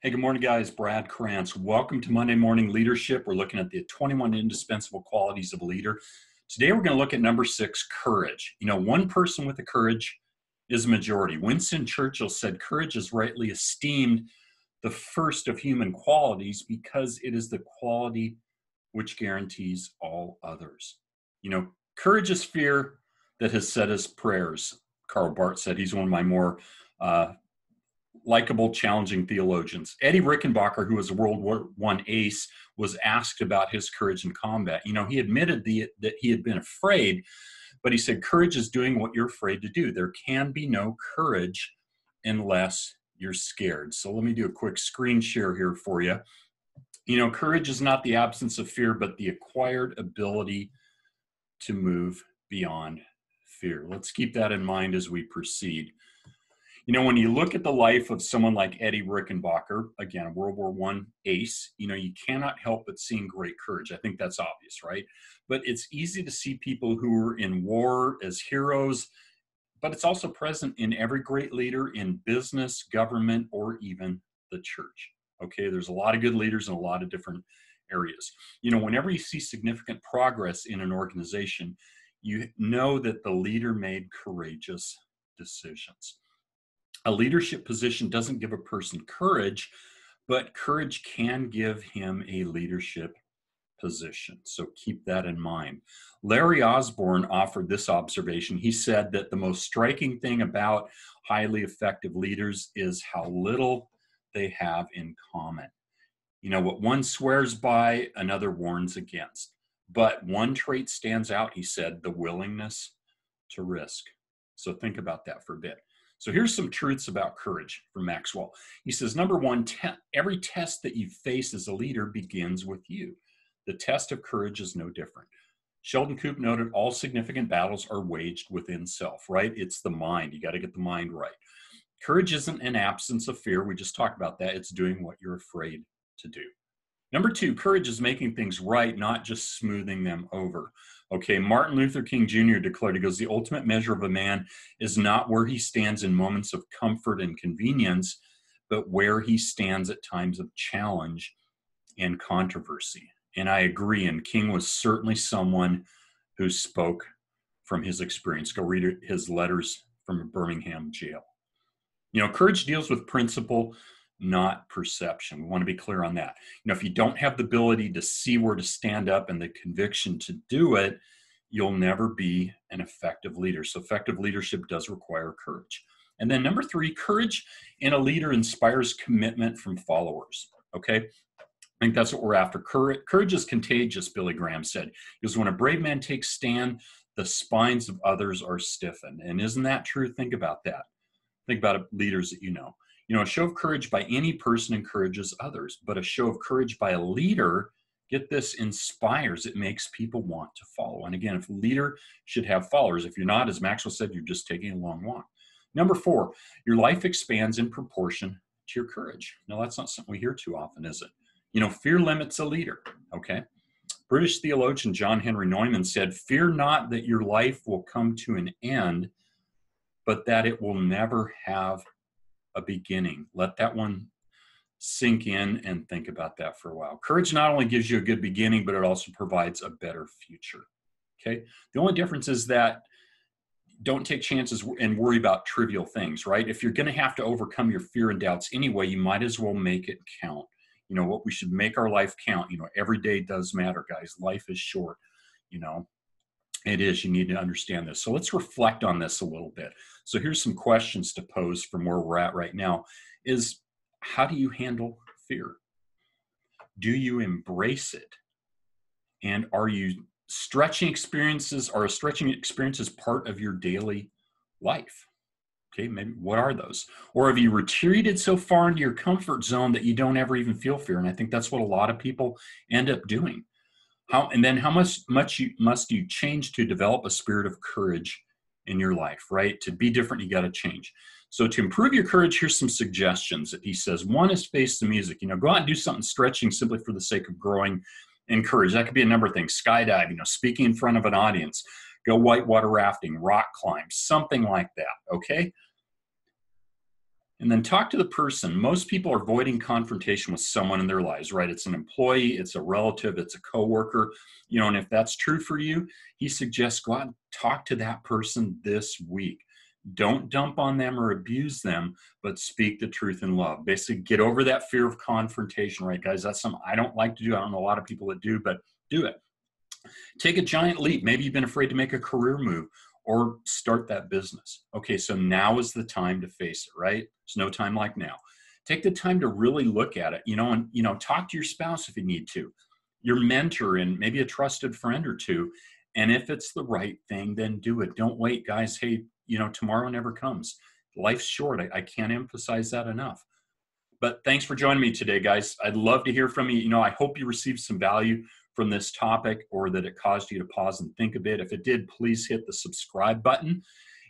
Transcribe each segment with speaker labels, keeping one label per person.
Speaker 1: Hey, good morning, guys. Brad Krantz. Welcome to Monday Morning Leadership. We're looking at the 21 indispensable qualities of a leader. Today, we're going to look at number 6, courage. One person with the courage is a majority. Winston Churchill said, courage is rightly esteemed the first of human qualities because it is the quality which guarantees all others. Courage is fear that has said his prayers. Karl Barth said he's one of my more likable, challenging theologians. Eddie Rickenbacker, who was a World War I ace, was asked about his courage in combat. He admitted that he had been afraid, but he said, courage is doing what you're afraid to do. There can be no courage unless you're scared. So let me do a quick screen share here for you. Courage is not the absence of fear, but the acquired ability to move beyond fear. Let's keep that in mind as we proceed. When you look at the life of someone like Eddie Rickenbacker, again, a World War I ace, you cannot help but seeing great courage. I think that's obvious, right? But it's easy to see people who are in war as heroes, but it's also present in every great leader in business, government, or even the church. Okay, there's a lot of good leaders in a lot of different areas. Whenever you see significant progress in an organization, you know that the leader made courageous decisions. A leadership position doesn't give a person courage, but courage can give him a leadership position. So keep that in mind. Larry Osborne offered this observation. He said that the most striking thing about highly effective leaders is how little they have in common. What one swears by, another warns against. But one trait stands out, he said, the willingness to risk. So think about that for a bit. So here's some truths about courage from Maxwell. He says, number one, every test that you face as a leader begins with you. The test of courage is no different. Sheldon Koop noted all significant battles are waged within self, right? It's the mind. You got to get the mind right. Courage isn't an absence of fear. We just talked about that. It's doing what you're afraid to do. Number two, courage is making things right, not just smoothing them over. Okay, Martin Luther King Jr. declared, he goes, the ultimate measure of a man is not where he stands in moments of comfort and convenience, but where he stands at times of challenge and controversy. And I agree, and King was certainly someone who spoke from his experience. Go read his letters from a Birmingham jail. Courage deals with principle, not perception. We want to be clear on that. If you don't have the ability to see where to stand up and the conviction to do it, you'll never be an effective leader. So effective leadership does require courage. And then number three, courage in a leader inspires commitment from followers. Okay. I think that's what we're after. Courage is contagious, Billy Graham said, because when a brave man takes stand, the spines of others are stiffened. And isn't that true? Think about that. Think about leaders that you know. A show of courage by any person encourages others, but a show of courage by a leader, get this, inspires. It makes people want to follow. And again, if a leader should have followers, if you're not, as Maxwell said, you're just taking a long walk. Number four, your life expands in proportion to your courage. Now, that's not something we hear too often, is it? Fear limits a leader, okay? British theologian John Henry Neumann said, fear not that your life will come to an end, but that it will never have a beginning. Let that one sink in and think about that for a while. Courage not only gives you a good beginning, but it also provides a better future. Okay. The only difference is that don't take chances and worry about trivial things, right? If you're going to have to overcome your fear and doubts anyway, you might as well make it count. What we should make our life count. Every day does matter, guys. Life is short. It is. You need to understand this. So let's reflect on this a little bit. So here's some questions to pose from where we're at right now is, how do you handle fear? Do you embrace it? And are you stretching experiences? Are stretching experiences part of your daily life? Okay, maybe what are those? Or have you retreated so far into your comfort zone that you don't ever even feel fear? And I think that's what a lot of people end up doing. How much must you change to develop a spirit of courage in your life, right? To be different, you got to change. So to improve your courage, here's some suggestions that he says. One is face the music. Go out and do something stretching simply for the sake of growing in courage. That could be a number of things. Skydive, speaking in front of an audience. Go whitewater rafting, rock climb, something like that, okay? And then talk to the person. Most people are avoiding confrontation with someone in their lives, right? It's an employee, it's a relative, it's a coworker, and if that's true for you, he suggests go out and talk to that person this week. Don't dump on them or abuse them, but speak the truth in love. Basically, get over that fear of confrontation, right, guys? That's something I don't like to do. I don't know a lot of people that do, but do it. Take a giant leap. Maybe you've been afraid to make a career move or start that business. Okay, so now is the time to face it, right? There's no time like now. Take the time to really look at it, and talk to your spouse if you need to, your mentor, and maybe a trusted friend or two. And if it's the right thing, then do it. Don't wait, guys. Hey, tomorrow never comes. Life's short. I can't emphasize that enough. But thanks for joining me today, guys. I'd love to hear from you. I hope you received some value from this topic, or that it caused you to pause and think a bit. If it did, please hit the subscribe button.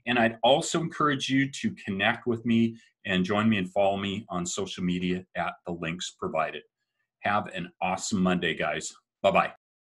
Speaker 1: And I'd also encourage you to connect with me and join me and follow me on social media at the links provided. Have an awesome Monday, guys. Bye-bye.